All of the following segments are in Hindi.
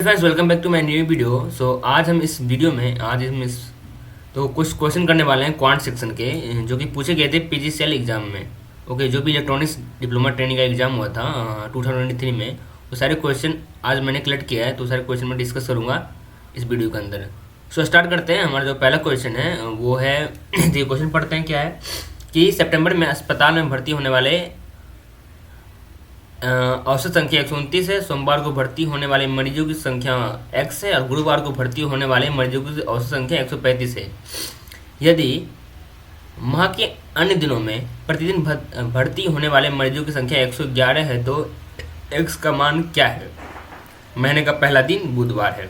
Friends, welcome back to my new video. आज हम इस वीडियो में तो कुछ क्वेश्चन करने वाले हैं क्वांट सेक्शन के, जो कि पूछे गए थे पीजीसीएल एग्जाम में। ओके, जो भी इलेक्ट्रॉनिक्स डिप्लोमा ट्रेनिंग का एग्जाम हुआ था 2023 में, वो सारे क्वेश्चन आज मैंने कलेक्ट किया है। तो सारे क्वेश्चन मैं डिस्कस करूँगा इस वीडियो के अंदर। स्टार्ट करते हैं। हमारा जो पहला क्वेश्चन है वो है ये क्वेश्चन पढ़ते हैं। क्या है कि सितंबर में अस्पताल में भर्ती होने वाले औसत संख्या 129 है। सोमवार को भर्ती होने वाले मरीजों की संख्या x है और गुरुवार को भर्ती होने वाले मरीजों की औसत संख्या 135 है। यदि माह के अन्य दिनों में प्रतिदिन भर्ती होने वाले मरीजों की संख्या 111 है तो x का मान क्या है? महीने का पहला दिन बुधवार है।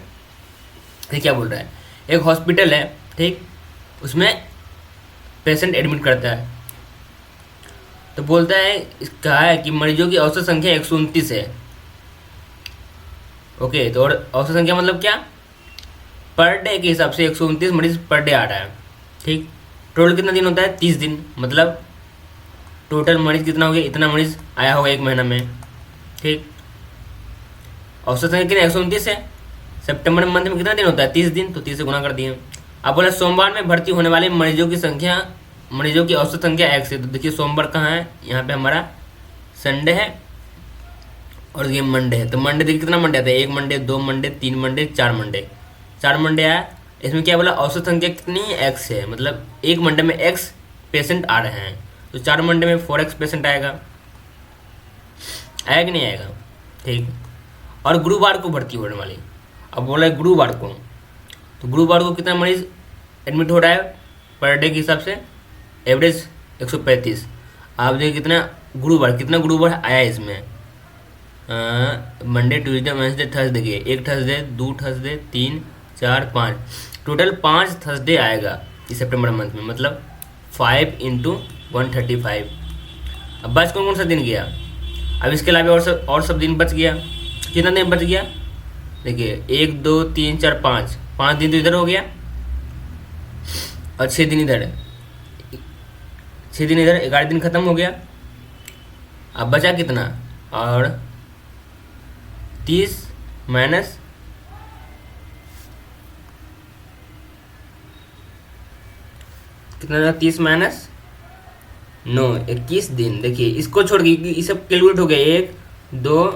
ये क्या बोल रहा है? एक हॉस्पिटल है, ठीक, उसमें पेशेंट एडमिट करता है तो बोलता है, कहा है कि मरीजों की औसत संख्या 129 है। ओके, तो और औसत संख्या मतलब क्या? पर डे के हिसाब से 129 मरीज पर डे आ रहा है, ठीक। टोटल कितना दिन होता है? 30 दिन। मतलब टोटल मरीज कितना हो गया? इतना मरीज आया होगा एक महीना में, ठीक। औसत संख्या कितना? 129 है। सितंबर मंथ में कितना दिन होता है? 30 दिन। तो 30 से गुना कर दिए। अब बोला सोमवार में भर्ती होने वाले मरीजों की औसत संख्या x है। तो देखिए सोमवार कहाँ है? यहाँ पे हमारा संडे है और ये मंडे है। तो मंडे देखिए कितना मंडे आता है? 1 Monday, 2 Monday, 3 Monday, 4 Monday. 4 Monday आया। इसमें क्या बोला? औसत संख्या कितनी? x है। मतलब एक मंडे में x पेशेंट आ रहे हैं, तो 4 मंडे में 4x पेशेंट आएगा कि नहीं आएगा? ठीक। और गुरुवार को भर्ती होने वाली, अब बोला है गुरुवार को, तो गुरुवार को कितना मरीज एडमिट हो रहा है पर डे के हिसाब से? एवरेज 135। आप देखिए कितना गुरुवार आया है इसमें? मंडे, ट्यूसडे, वेडनेसडे, थर्सडे के 1 थर्सडे, 2 थर्सडे, 3, 4, 5, टोटल 5 थर्सडे आएगा इस सितंबर मंथ में। मतलब 5 × 135। अब बच कौन सा दिन गया? अब इसके अलावा और सब दिन बच गया। कितना दिन बच गया? देखिए 1, 2, 3, 4, 5 दिन तो इधर हो गया और 6 दिन इधर है। 6 दिन इधर, 11 दिन खत्म हो गया। अब बचा कितना? और 30 माइनस कितना? 30 माइनस 9, 21 दिन। देखिए इसको छोड़ के ये सब कैलकुलेट हो गया। 1, 2,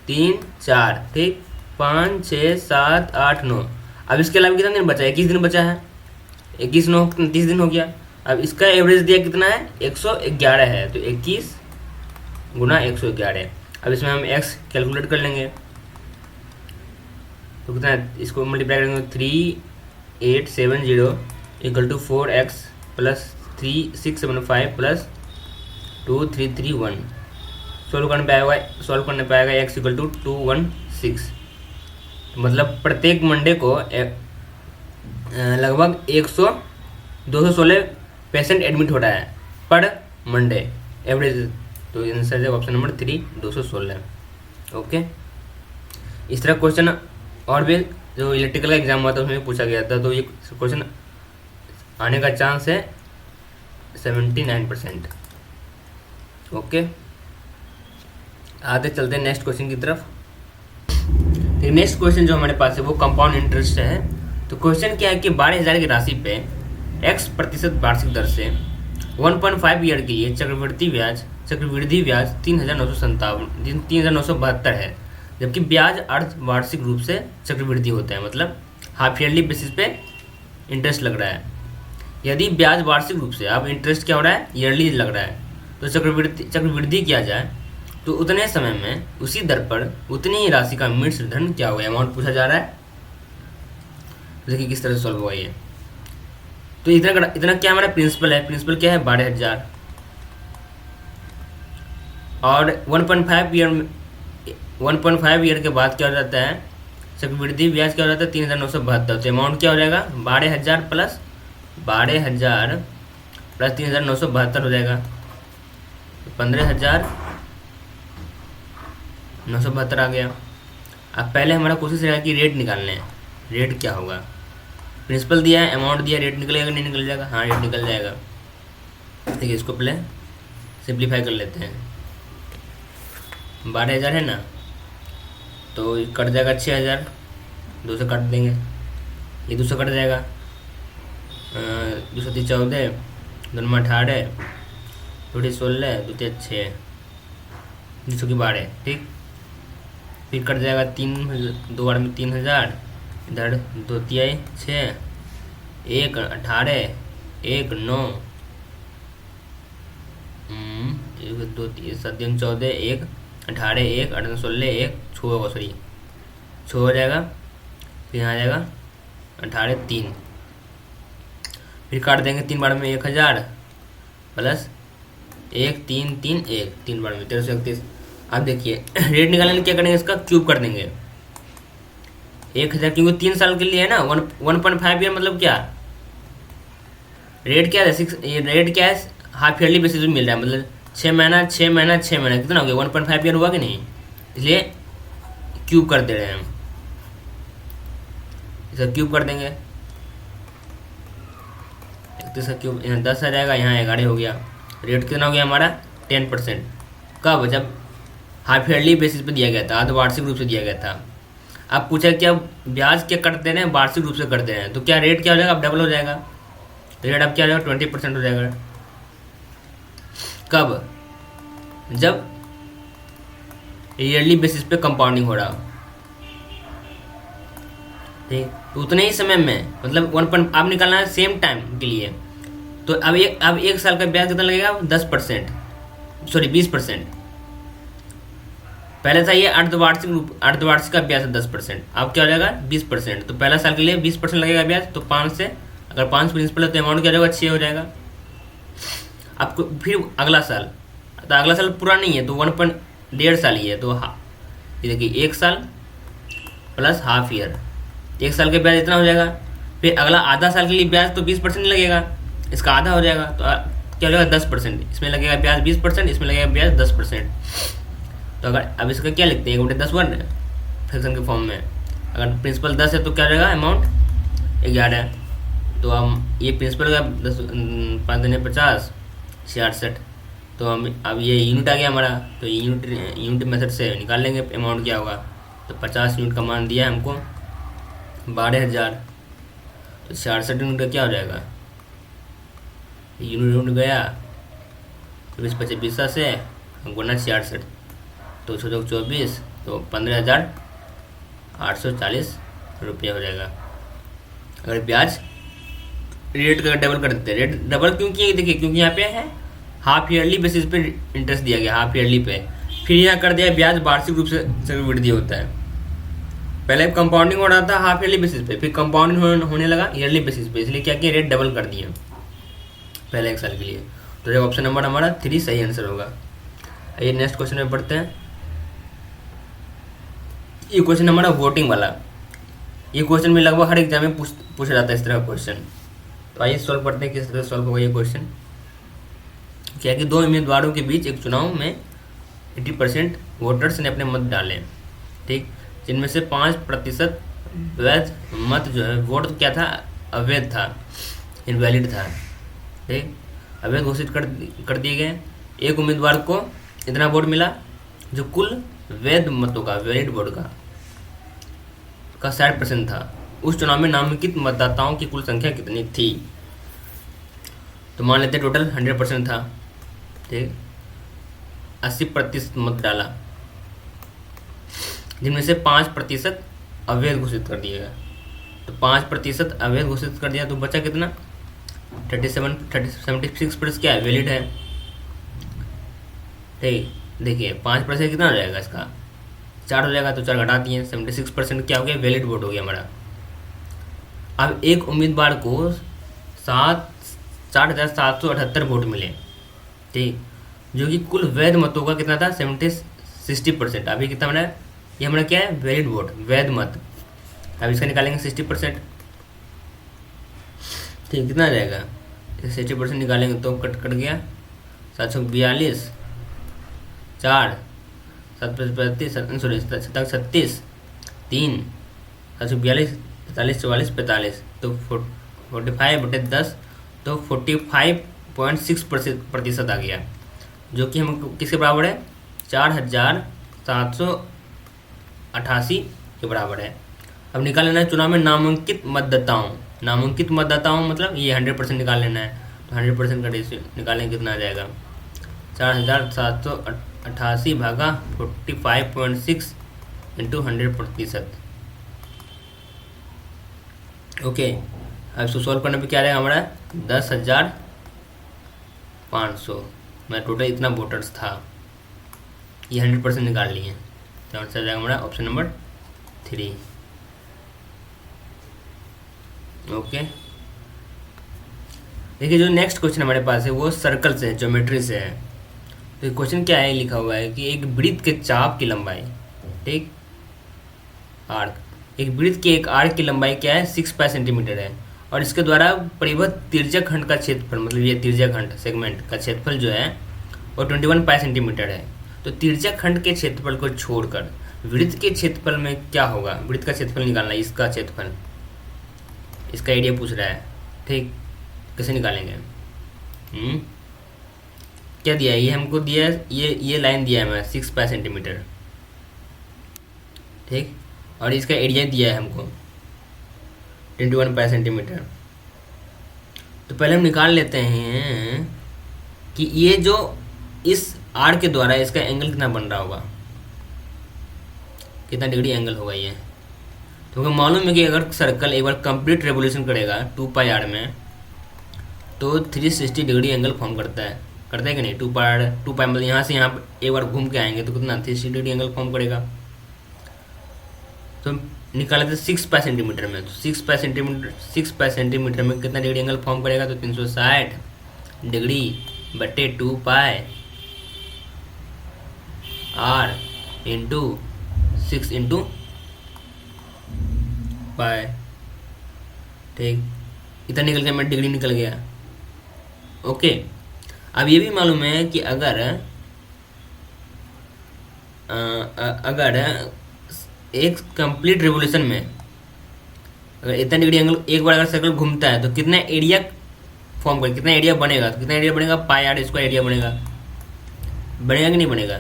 3, 4, ठीक, 5, 6, 7, 8, 9। अब इसके अलावा कितना दिन बचा है? 21 दिन बचा है। 21, 9, 30 दिन हो गया। अब इसका एवरेज दिया कितना है? 111 है। तो 21 गुना 111। अब इसमें हम x कैलकुलेट कर लेंगे तो कितना है? इसको मल्टीप्लाई करेंगे 3870 = 4x + 3675 + 2331। सॉल्व करने पे आएगा x = 216। मतलब प्रत्येक मंडे को लगभग 216 पेशेंट एडमिट हो रहा है पर मंडे एवरेज। तो आंसर है ऑप्शन नंबर 3, 216। ओके, इस तरह क्वेश्चन और भी जो इलेक्ट्रिकल का एग्जाम हुआ था उसमें पूछा गया था। तो ये क्वेश्चन आने का चांस है 79%। ओके, आगे चलते हैं नेक्स्ट क्वेश्चन की तरफ। नेक्स्ट क्वेश्चन जो हमारे पास है वो कंपाउंड इंटरेस्ट है। तो क्वेश्चन क्या है कि 12,000 की राशि पे x% वार्षिक दर से 1.5 ईयर के लिए चक्रवृद्धि ब्याज 3,972 है, जबकि ब्याज अर्ध वार्षिक रूप से चक्रवृद्धि होता है। मतलब हाफ ईयरली बेसिस पे इंटरेस्ट लग रहा है। यदि ब्याज वार्षिक रूप से, अब इंटरेस्ट क्या हो रहा है? ईयरली लग रहा है। तो चक्रवृद्धि किया जाए तो उतने समय में उसी दर पर उतनी ही राशि का मिश्र धन क्या होगा? अमाउंट पूछा जा रहा है। देखिए किस तरह से सॉल्व हुआ ये। तो इतना क्या हमारा प्रिंसिपल है? प्रिंसिपल क्या है? 12,000 और 1.5 ईयर के बाद क्या हो जाता है? चक्रवृद्धि ब्याज क्या हो जाता है? 3,972। तो अमाउंट क्या हो जाएगा? 12,000 प्लस 3,972 हो जाएगा। 15,972 आ गया। अब पहले हमारा कोशिश रहेगा कि रेट निकालने हैं। रेट क्या होगा? प्रिंसिपल दिया है, अमाउंट दिया, रेट निकलेगा नहीं निकल जाएगा? हाँ, रेट निकल जाएगा। देखिए इसको पहले सिंप्लीफाई कर लेते हैं। 12,000 है ना, तो कट जाएगा 6,000। 2 से काट देंगे, ये 2 से कट जाएगा। 2 से 14, 2 में 18, 2 16, 2 6, 2 की 12, ठीक। फिर कट जाएगा 3, 2 बार में 3000, इधर 2 तिहाई 6, 1 18, 1 9, 2 7 14, 1 18, 1 18 16, 1 6 होगा, सॉरी 6 हो जाएगा। फिर यहाँ आ जाएगा 18 3, फिर काट देंगे 3 बार में 1000 प्लस 1 3 3 1, 3 बार में 1331। अब देखिए रेट निकालने क्या करेंगे, इसका क्यूब कर देंगे 1000, क्योंकि 3 साल के लिए है ना। 1.5 ईयर मतलब क्या, रेट क्या है 6, रेट क्या है हाफ ईयरली बेसिस पे मिल रहा है, मतलब 6 महीना 6 महीना 6 महीना, कितना हो गया 1.5 ईयर हुआ कि नहीं, इसलिए क्यूब कर दे रहे हैं हम। इसका क्यूब कर देंगे, 31 का क्यूब यहाँ 10 आ जाएगा, यहाँ 11 हो गया। रेट कितना हो गया हमारा 10%। कब, जब हाफ ईयरली बेसिस पे दिया गया था, अर्धवार्षिक रूप से दिया गया था। अब पूछा क्या ब्याज क्या कट दे रहे हैं, वार्षिक रूप से कट दे रहे हैं, तो क्या रेट क्या हो जाएगा, अब डबल हो जाएगा। रेट अब क्या हो जाएगा 20% हो जाएगा। कब, जब ईयरली बेसिस पे कंपाउंडिंग हो रहा हो, ठीक। तो उतने ही समय में मतलब 1. आप निकालना है सेम टाइम के लिए, तो अब एक साल का ब्याज कितना लगेगा 10%, सॉरी 20%। पहले था ये अर्धवार्षिक का ब्याज 10%, अब क्या हो जाएगा 20%। तो पहला साल के लिए 20% लगेगा ब्याज, तो 5 से अगर 5 प्रिंसिपल है तो अमाउंट क्या हो जाएगा 6 हो जाएगा। आपको फिर अगला साल, तो अगला साल पूरा नहीं है तो 1.5 साल ही है, तो ये देखिए 1 साल प्लस हाफ ईयर, 1 साल के ब्याज इतना हो जाएगा। फिर अगला आधा साल के लिए ब्याज तो 20% लगेगा, इसका आधा हो जाएगा, तो क्या हो जाएगा 10%। इसमें लगेगा ब्याज 20%, इसमें लगेगा ब्याज 10%। तो अगर अब इसका क्या लिखते हैं 1/10 फ्रैक्शन के फॉर्म में, अगर प्रिंसिपल 10 है तो क्या हो जाएगा अमाउंट 11। तो हम ये प्रिंसिपल का 10 5 दूनी 50 66, तो हम अब ये यूनिट आ गया हमारा, तो यूनिट मेथड से निकाल लेंगे अमाउंट क्या होगा। तो 50 यूनिट का मान दिया है हमको 12,000, तो 66 यूनिट का क्या हो जाएगा, यूनिट गया 24 25 से गुना 66, तो 24, तो 15,840 रुपये हो जाएगा। अगर ब्याज रेट का डबल कर देते हैं, रेट डबल क्यों किए देखिए, क्योंकि यहाँ पे है हाफ ईयरली बेसिस पे इंटरेस्ट दिया गया, हाफ ईयरली पे। फिर यहाँ कर दिया ब्याज वार्षिक रूप से चक्रवृद्धि होता है। पहले कंपाउंडिंग हो रहा था हाफ ईयरली बेसिस पे, फिर कंपाउंडिंग होने लगा ईयरली बेसिस पे, इसलिए क्या किया रेट डबल कर दिए पहले 1 साल के लिए। तो ऑप्शन नंबर हमारा 3 सही आंसर होगा। आइए नेक्स्ट क्वेश्चन में पढ़ते हैं। ये क्वेश्चन हमारा वोटिंग वाला, ये क्वेश्चन में लगभग हर एग्जाम में पूछा जाता है इस तरह का क्वेश्चन। तो आइए सॉल्व करते हैं, किस तरह सॉल्व होगा ये क्वेश्चन। क्या कि 2 उम्मीदवारों के बीच एक चुनाव में 80% वोटर्स ने अपने मत डाले, ठीक, जिनमें से 5% वैध मत जो है वोट क्या था, अवैध था, इनवैलिड था, ठीक, अवैध घोषित कर दिए गए। एक उम्मीदवार को इतना वोट मिला जो कुल वैध मतों का, वैलिड वोट का 60% था। उस चुनाव में नामांकित मतदाताओं की कुल संख्या कितनी थी। तो मान लेते टोटल 100% था, ठीक, 80% मत डाला, जिनमें से 5% अवैध घोषित कर दिएगा। तो 5% अवैध घोषित कर दिया, तो बचा कितना 76% क्या है, वैलिड है, ठीक। देखिए 5% कितना हो जाएगा, इसका 4 हो जाएगा, तो 4 घटा दिए, 76% क्या हो गया, वैलिड वोट हो गया हमारा। अब एक उम्मीदवार को 60,778 वोट मिले, ठीक, जो कि कुल वैध मतों का कितना था 60%। अभी कितना बना, ये हमारा क्या है, वैलिड वोट, वैध मत। अब इसका निकालेंगे 60%, ठीक, कितना आ जाएगा 60% निकालेंगे तो कट गया 742, 4 7 35 सॉरी 37 3 742 45 44 45, तो 45/10, तो 45.6% आ गया, जो कि हम किसके बराबर है 4,788 के बराबर है। अब निकाल लेना है चुनाव में नामांकित मतदाताओं। नामांकित मतदाताओं मतलब ये 100% निकाल लेना है। तो 100% का रेशियो निकालें कितना आ जाएगा, 4788 भागा 45.6 इंटू 100%। ओके, अब इसको सॉल्व करने पे क्या रहेगा हमारा 10,500। मैं टोटल इतना वोटर्स था, ये 100% निकाल लिए। तो आंसर आ जाएगा हमारा ऑप्शन नंबर 3। ओके, देखिए जो नेक्स्ट क्वेश्चन हमारे पास है वो सर्कल से है, ज्योमेट्री से है। तो क्वेश्चन क्या है, लिखा हुआ है कि एक वृत्त के चाप की लंबाई, ठीक, आर्क, एक वृत्त के एक आर्क की लंबाई क्या है 6 पाई सेंटीमीटर है, और इसके द्वारा परिबद्ध तिर्यक खंड का क्षेत्रफल, मतलब ये तिर्यक खंड सेगमेंट का क्षेत्रफल जो है वो 21 पाई सेंटीमीटर है। तो तिर्यक खंड के क्षेत्रफल को छोड़कर वृत्त के क्षेत्रफल में क्या होगा, वृत्त का क्षेत्रफल निकालना है, इसका क्षेत्रफल, इसका एरिया पूछ रहा है, ठीक, कैसे निकालेंगे। क्या दिया है, ये हमको दिया है, ये लाइन दिया है हमें 6 पाई सेंटीमीटर, ठीक, और इसका एरिया दिया है हमको 21 पाई सेंटीमीटर। तो पहले हम निकाल लेते हैं कि ये जो इस आर के द्वारा इसका एंगल कितना बन रहा होगा, कितना डिग्री एंगल होगा ये। तो हमें मालूम है कि अगर सर्कल एक बार कंप्लीट रेवोल्यूशन करेगा 2 पाई आर में तो 360 डिग्री एंगल फॉर्म करता है कि नहीं। 2 पाई मतलब यहाँ से यहाँ एक बार घूम के आएंगे तो कितना 360 डिग्री एंगल फॉर्म करेगा। तो निकाले थे 6 पाई सेंटीमीटर में, तो 6 पाई सेंटीमीटर में कितना डिग्री एंगल फॉर्म करेगा, तो 360 डिग्री बटे 2 पाई आर इंटू 6 इंटू पाई, ठीक, इतना निकल गया, मैं डिग्री निकल गया। ओके, अब ये भी मालूम है कि अगर एक कंप्लीट रिवोल्यूशन में अगर इतना डिग्री एंगल एक बार अगर सर्कल घूमता है तो कितना एरिया फॉर्म करेगा, कितना एरिया बनेगा, तो कितना एरिया बनेगा, पाई आर स्क्वायर एरिया बनेगा कि नहीं बनेगा।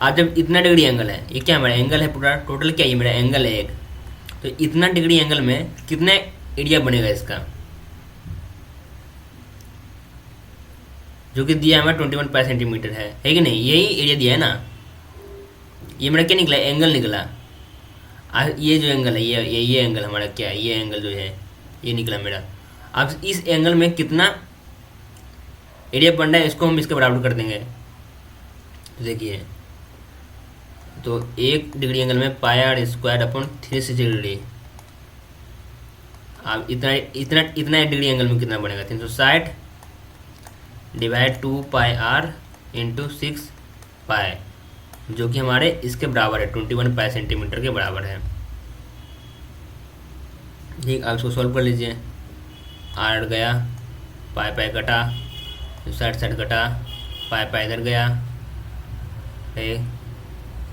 आज जब इतना डिग्री एंगल है, ये क्या हमारा एंगल है पूरा, टोटल क्या ये मेरा एंगल है एक, तो इतना डिग्री एंगल में कितना एरिया बनेगा इसका, जो कि दिया हमारा 21 पाई सेंटीमीटर है कि नहीं, यही एरिया दिया है ना। ये मेरा क्या निकला, एंगल निकला। ये जो एंगल है ये एंगल हमारा क्या है, ये एंगल जो है ये निकला मेरा। अब इस एंगल में कितना एरिया बन रहा है इसको हम इसके बराबर कर देंगे। तो देखिए, तो 1 डिग्री एंगल में पाई आर स्क्वायर अपॉन 360 डिग्री। अब इतना डिग्री एंगल में कितना बनेगा, 360 डिवाइड 2 पाई आर इंटू 6 पाई, जो कि हमारे इसके बराबर है 21 पाई सेंटीमीटर के बराबर है। ठीक, आप इसको सॉल्व कर लीजिए। आर गया, पाई कटा, 60 कटा, पाई इधर गया,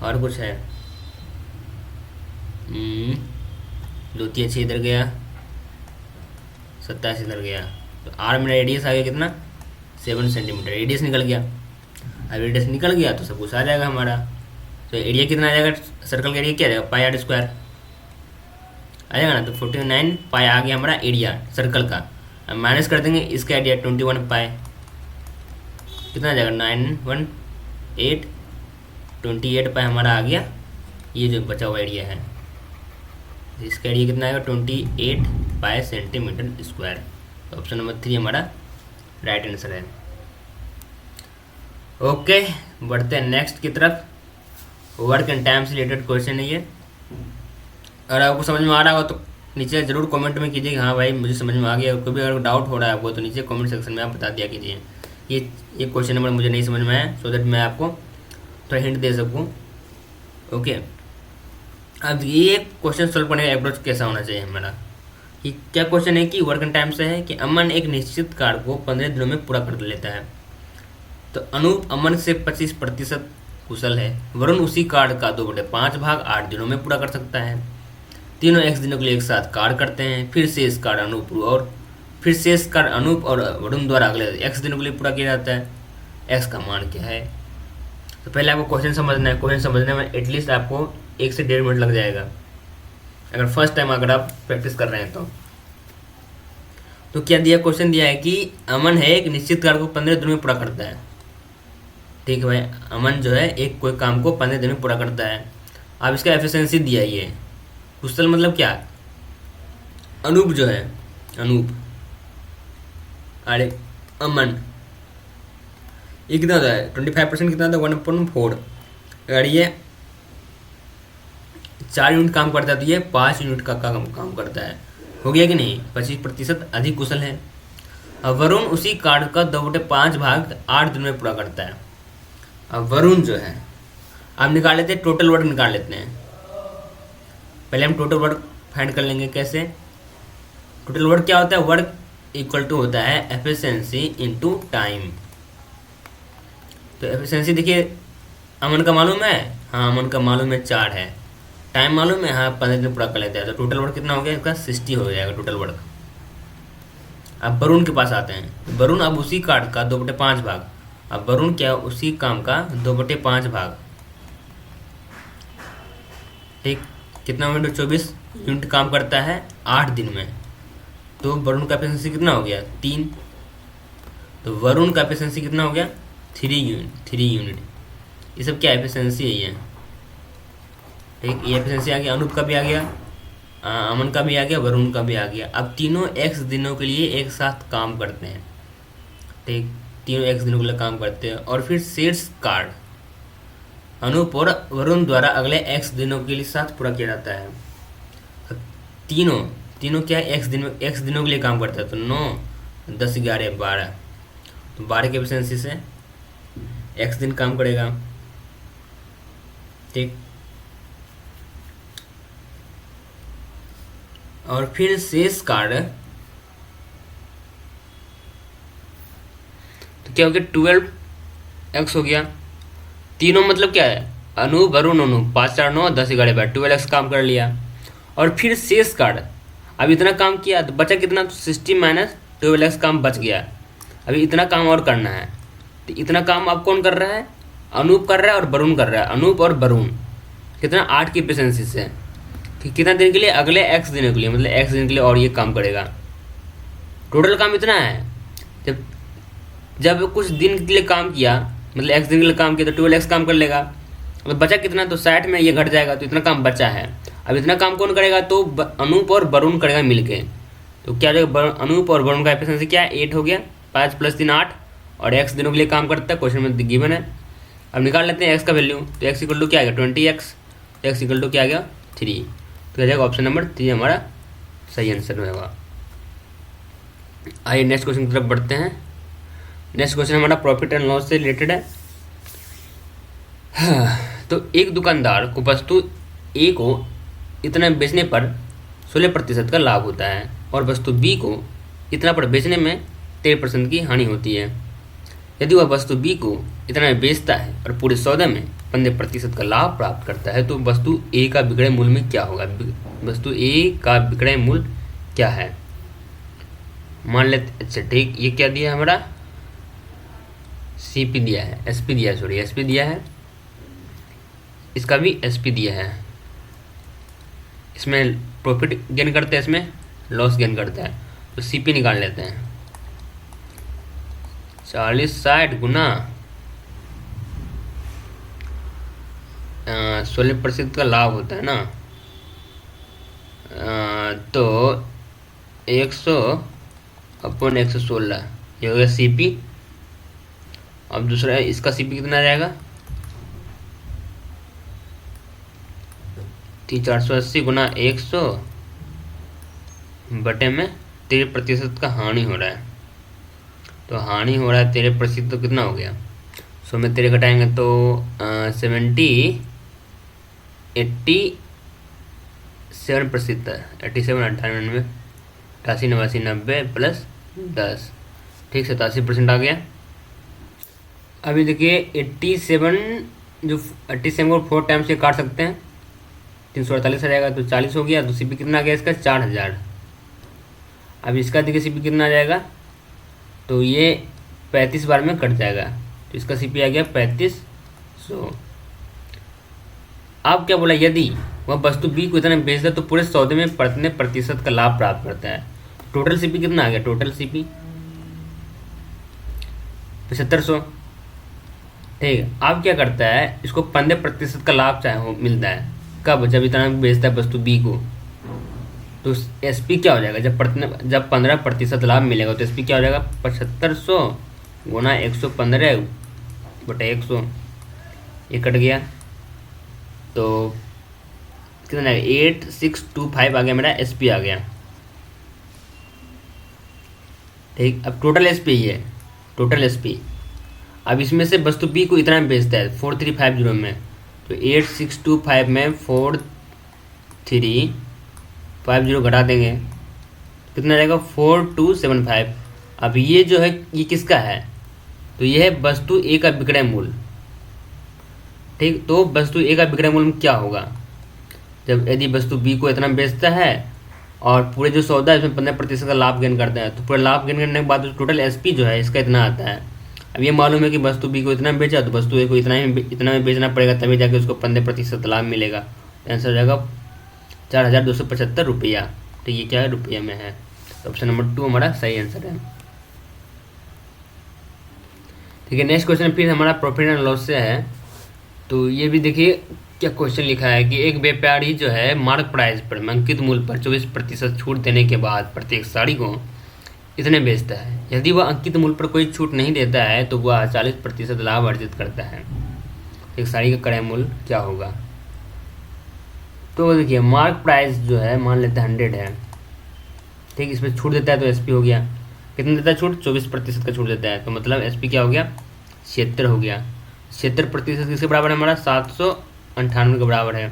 और कुछ है 2 3 6 इधर गया, 27 इधर गया। तो आर मेरा रेडियस आ गया कितना 7 सेंटीमीटर, रेडियस निकल गया। अब रेडियस निकल गया तो सब कुछ आ जाएगा हमारा। तो एरिया कितना आ जाएगा, सर्कल का एरिया क्या आ जाएगा, पाई आर स्क्वायर आ जाएगा ना। तो 49 पाई आ गया हमारा एरिया सर्कल का। अब माइनस कर देंगे इसका एरिया 21 पाई, कितना आ जाएगा 918 28 पाई हमारा आ गया। ये जो बचा हुआ एरिया है इसका एरिया कितना आएगा 28 पाई सेंटीमीटर स्क्वायर। तो ऑप्शन नंबर 3 हमारा राइट आंसर है। ओके, बढ़ते हैं नेक्स्ट की तरफ। वर्क एंड टाइम से रिलेटेड क्वेश्चन है ये। अगर आपको समझ में आ रहा हो तो नीचे ज़रूर कमेंट में कीजिए हाँ भाई मुझे समझ में आ गया। कोई भी अगर डाउट हो रहा है आपको तो नीचे कमेंट सेक्शन में आप बता दिया कीजिए। ये क्वेश्चन नंबर मुझे नहीं समझ में आया, सो दैट मैं आपको थोड़ा हिंट दे सकूँ। ओके, अब ये क्वेश्चन सोल्व करने का अप्रोच कैसा होना चाहिए हमारा, कि क्या क्वेश्चन है कि वर्क एंड टाइम से है कि अमन एक निश्चित कार्य को 15 दिनों में पूरा कर लेता है। तो अनूप अमन से 25% कुशल है। वरुण उसी कार्य का 2/5 भाग 8 दिनों में पूरा कर सकता है। तीनों x दिनों के लिए एक साथ कार्य करते हैं। फिर शेष कार्य अनूप और वरुण द्वारा अगले x दिनों के लिए पूरा किया जाता है। x का मान क्या है। तो पहले आपको क्वेश्चन समझना है। क्वेश्चन समझने में एटलीस्ट आपको 1 से 1.5 मिनट लग जाएगा। अगर फर्स्ट टाइम अगर आप प्रैक्टिस कर रहे हैं तो क्या दिया, क्वेश्चन दिया है कि अमन है एक निश्चित कार्य को 15 दिन में पूरा करता है। ठीक है भाई, अमन जो है एक कोई काम को 15 दिन में पूरा करता है। अब इसका एफिशिएंसी दिया है ये कुशल मतलब क्या, अनूप जो है, अनूप, अरे अमन, ये कितना होता है 25% कितना होता है 1/4। अगर ये 4 यूनिट काम करता है तो ये 5 यूनिट का काम करता है। हो गया कि नहीं, 25% अधिक कुशल है। अब वरुण उसी कार्य का 2/5 भाग 8 दिन में पूरा करता है। अब वरुण जो है, अब निकाल लेते हैं, टोटल वर्क निकाल लेते हैं। पहले हम टोटल वर्क फाइंड कर लेंगे। कैसे, टोटल वर्क क्या होता है, वर्क इक्वल टू होता है एफिशिएंसी इनटू टाइम। तो एफिशिएंसी देखिए, अमन का मालूम है, हाँ अमन का मालूम है 4 है, टाइम मालूम है, हाँ 15 दिन पूरा कर लेते हैं। तो टोटल वर्क कितना हो गया इसका, 60 हो जाएगा टोटल वर्क। अब वरुण के पास आते हैं। वरुण अब उसी कार्य का 2/5 भाग, अब वरुण क्या, उसी काम का 2/5 भाग, ठीक, कितना यूनिट, 24 यूनिट काम करता है 8 दिन में। तो वरुण का एफिशिएंसी कितना हो गया, 3। तो वरुण का एफिशिएंसी कितना हो गया, 3 यूनिट। ये सब क्या एफिशिएंसी है ये, ठीक, ये एफिशिएंसी आ गया। अनूप का भी आ गया, अमन का भी आ गया, वरुण का भी आ गया। अब तीनों x दिनों के लिए एक साथ काम करते हैं, ठीक, तीनों x दिनों के लिए काम करते हैं। और फिर शेष कार्ड अनूप और वरुण द्वारा अगले x दिनों के लिए साथ पूरा किया जाता है। तीनों क्या है, x दिनों के लिए काम करता है। तो 9, 10, 11, 12, तो 12 की एफिशिएंसी से x दिन काम करेगा, ठीक। और फिर शेष कार्य तो क्या हो गया, 12x हो गया। तीनों मतलब क्या है, अनु वरुण अनु, 5, 4, 9, 10, 11, 12, 12x काम कर लिया। और फिर शेष कार्य, अब इतना काम किया तो बचा कितना, तो 60 माइनस 12x काम बच गया। अभी इतना काम और करना है। तो इतना काम अब कौन कर रहा है, अनूप कर रहा है और वरुण कर रहा है। अनूप और वरुण कितना, 8 की एफिशिएंसी से, कितना दिन के लिए, अगले x दिनों के लिए, मतलब x दिन के लिए और ये काम करेगा। टोटल काम इतना है। जब कुछ दिन के लिए काम किया, मतलब x दिन के लिए काम किया, तो 12x काम कर लेगा। तो बचा कितना, तो 60 में ये घट जाएगा, तो इतना काम बचा है। अब इतना काम कौन करेगा, तो अनूप और वरुण करेगा मिलके। तो क्या हो, अनूप और वरुण का एफिशिएंसी क्या है, 8 हो गया। 5 + 3 8, और x दिनों के लिए काम करता है, क्वेश्चन में गिवन है। अब निकाल लेते हैं x का वैल्यू। तो x इक्वल टू क्या आएगा, 20x, x इक्वल टू क्या आ गया, 3। तो क्या जाएगा, ऑप्शन नंबर 3 हमारा सही आंसर होगा। आइए नेक्स्ट क्वेश्चन की तरफ बढ़ते हैं। नेक्स्ट क्वेश्चन हमारा प्रॉफिट एंड लॉस से रिलेटेड है। तो एक दुकानदार को वस्तु ए को इतना बेचने पर 16% का लाभ होता है, और वस्तु बी को इतना पर बेचने में 13% की हानि होती है। यदि वह वस्तु बी को इतना में बेचता है और पूरे सौदे में 15% का लाभ प्राप्त करता है, तो वस्तु ए का विक्रय मूल्य में क्या होगा, वस्तु ए का विक्रय मूल्य क्या है। मान लेते, अच्छा ठीक, ये क्या दिया है हमारा, सीपी दिया है, एसपी दिया है, सॉरी एसपी दिया है, इसका भी एसपी दिया है। इसमें प्रॉफिट गेन करते हैं, इसमें लॉस गेन करता है। तो सीपी निकाल लेते हैं, 40/60 गुना 16% का लाभ होता है ना, तो 100/116 ये हो गया सीपी। अब दूसरा इसका सीपी कितना आ जाएगा, 480 गुना 100 बटे में 13% का हानि हो रहा है। तो हानि हो रहा है 13%, तो कितना हो गया, 100 में 13 घटाएंगे तो 87, 87%, 87, 98, 88, 89, 90 + 10, ठीक, 87% आ गया। अभी देखिए 87 जो 87 को 4 टाइम से काट सकते हैं, 348 आ जाएगा, तो 40 हो गया। तो सीपी कितना आ गया इसका, 4000। अब इसका देखिए सीपी कितना आ जाएगा, तो ये 35 बार में कट जाएगा, तो इसका सीपी आ गया 3500। अब क्या बोला, यदि वह वस्तु बी को इतना बेचता है तो पूरे सौदे में कितने प्रतिशत का लाभ प्राप्त करता है। टोटल सीपी कितना आ गया, टोटल सीपी 7500। ठीक है, अब क्या करता है, इसको 15% का लाभ चाहे मिलता है। कब, जब इतना बेचता है वस्तु बी को, तो एसपी क्या हो जाएगा, जब 15% लाभ मिलेगा तो एसपी क्या हो जाएगा 7500 गुना 115/100, ये कट गया तो कितना आएगा 8625 आ गया, मेरा एसपी आ गया। ठीक, अब टोटल एसपी ही है, टोटल एसपी। अब इसमें से वस्तु बी को इतना में बेचता है 4350 में, तो 8625 में 4350 घटा देंगे, कितना रहेगा 4275। अब ये जो है ये किसका है, तो ये है वस्तु ए का विक्रय मूल्य। ठीक, तो वस्तु ए का विक्रय मूल्य में क्या होगा, जब यदि वस्तु बी को इतना बेचता है और पूरे जो सौदा है इसमें 15% का लाभ गेन करता है, तो पूरे लाभ गेन करने के बाद तो टोटल एसपी जो है इसका इतना आता है। अब ये मालूम है कि वस्तु बी को इतना बेचा तो वस्तु ए को इतना में बेचना पड़ेगा, तभी जाके उसको 15% लाभ मिलेगा। आंसर हो जाएगा 4275 रुपया। तो ये क्या है, रुपये में है। तो ऑप्शन नंबर 2 हमारा सही आंसर है। ठीक है, नेक्स्ट क्वेश्चन फिर हमारा प्रॉफिट एंड लॉस से है। तो ये भी देखिए क्या क्वेश्चन लिखा है कि एक व्यापारी जो है मार्क प्राइस पर अंकित मूल्य पर 24% छूट देने के बाद प्रत्येक साड़ी को इतने बेचता है। यदि वह अंकित मूल्य पर कोई छूट नहीं देता है तो वह 40% लाभ अर्जित करता है। एक साड़ी का क्रय मूल्य क्या होगा, तो देखिए मार्क प्राइस जो है मान लेते हैं 100 है। ठीक, इसमें छूट देता है तो एसपी हो गया, कितना देता है छूट, 24% का छूट देता है, तो मतलब एसपी क्या हो गया 76 हो गया। 76% किसके बराबर है, हमारा 798 के बराबर है।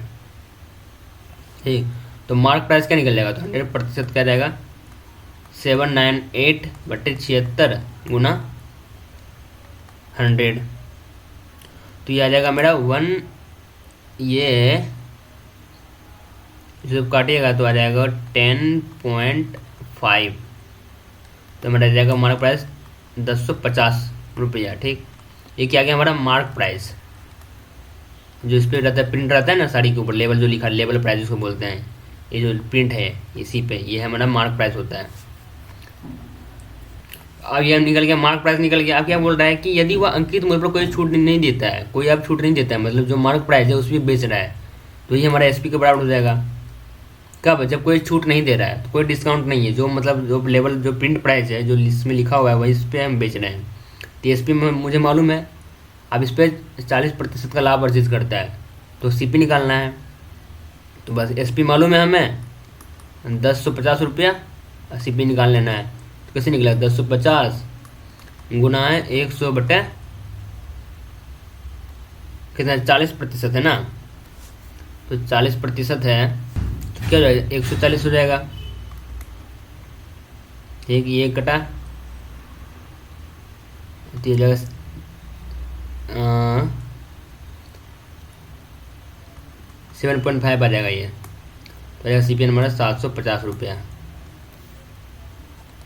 ठीक, तो मार्क प्राइस क्या निकल जाएगा, तो 100% क्या जाएगा 798/76 गुना 100, तो ये आ जाएगा मेरा 1, ये जब काटिएगा तो आ जाएगा 10.5, तो मेरा जाएगा मार्क प्राइस 1050 रुपया। ठीक, ये क्या गया हमारा मार्क प्राइस, जो इस पर रहता है प्रिंट रहता है ना साड़ी के ऊपर, लेवल जो लिखा है लेवल प्राइस उसको बोलते हैं, ये जो प्रिंट है इसी पे ये हमारा मार्क प्राइस होता है। अब ये निकल गया मार्क प्राइस निकल गया। अब क्या बोल रहा है कि यदि वह अंकित मूल्य पर कोई छूट नहीं देता है, कोई अब छूट नहीं देता है, मतलब जो मार्क प्राइस है उसमें बेच रहा है, तो ये हमारा एसपी के बराबर हो जाएगा। कब, जब कोई छूट नहीं दे रहा है, तो कोई डिस्काउंट नहीं है, जो मतलब जो लेवल जो प्रिंट प्राइस है जो इसमें लिखा हुआ है वही इस पर हम बेच रहे हैं, तो एसपी में मुझे मालूम है। अब इस पर 40% का लाभ अर्जित करता है, तो सीपी निकालना है, तो बस एसपी मालूम है हमें 1050 रुपया, सीपी निकाल लेना है। तो कैसे निकला 1050 गुना है 100 बटे कितना 40% है ना, तो 40% है तो क्या हो जाएगा 140 हो जाएगा। ठीक, ये कटा तो 7.5 आ जाएगा ये, तो आएगा सीपी हमारा 750 रुपया।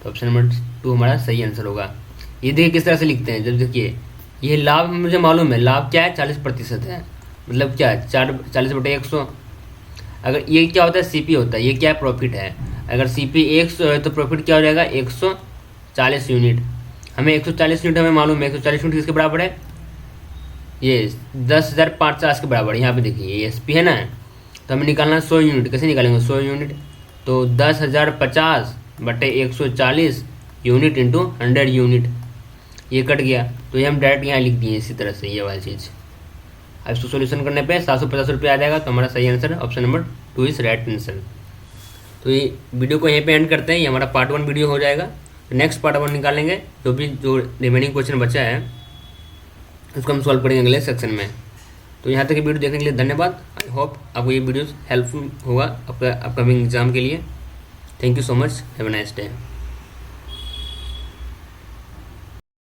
तो ऑप्शन नंबर 2 हमारा सही आंसर होगा। ये देखिए किस तरह से लिखते हैं, जब देखिए ये लाभ मुझे मालूम है, लाभ क्या है 40% है, मतलब क्या है 40/100। अगर ये क्या होता है सीपी होता है, ये क्या है प्रॉफिट है। अगर सीपी 100 है तो प्रॉफिट क्या हो जाएगा 140 यूनिट। हमें 140 यूनिट हमें मालूम है, 140 यूनिट किसके बराबर है, ये 10,550 के बराबर। यहाँ पे देखिए ये एसपी है ना, तो हमें निकालना 100 यूनिट। कैसे निकालेंगे 100 यूनिट, तो 10,050/140 यूनिट इंटू 100 यूनिट, ये कट गया, तो ये हम डायरेक्ट यहाँ लिख दिए इसी तरह से ये वाली चीज़। अब इसको सोल्यूशन करने पे 750 रुपये आ जाएगा, तो हमारा सही answer option number 2 is right answer. तो ये वीडियो को यहीं पे एंड करते हैं, ये हमारा पार्ट 1 वीडियो हो जाएगा। तो नेक्स्ट पार्ट 1 निकालेंगे, जो रिमेनिंग क्वेश्चन बचा है उसको हम सॉल्व करेंगे अगले सेक्शन में। तो यहाँ तक ये वीडियो देखने के लिए धन्यवाद। आई होप आपको ये वीडियो हेल्पफुल होगा आपका अपकमिंग एग्जाम के लिए। Thank you so much, have a nice day.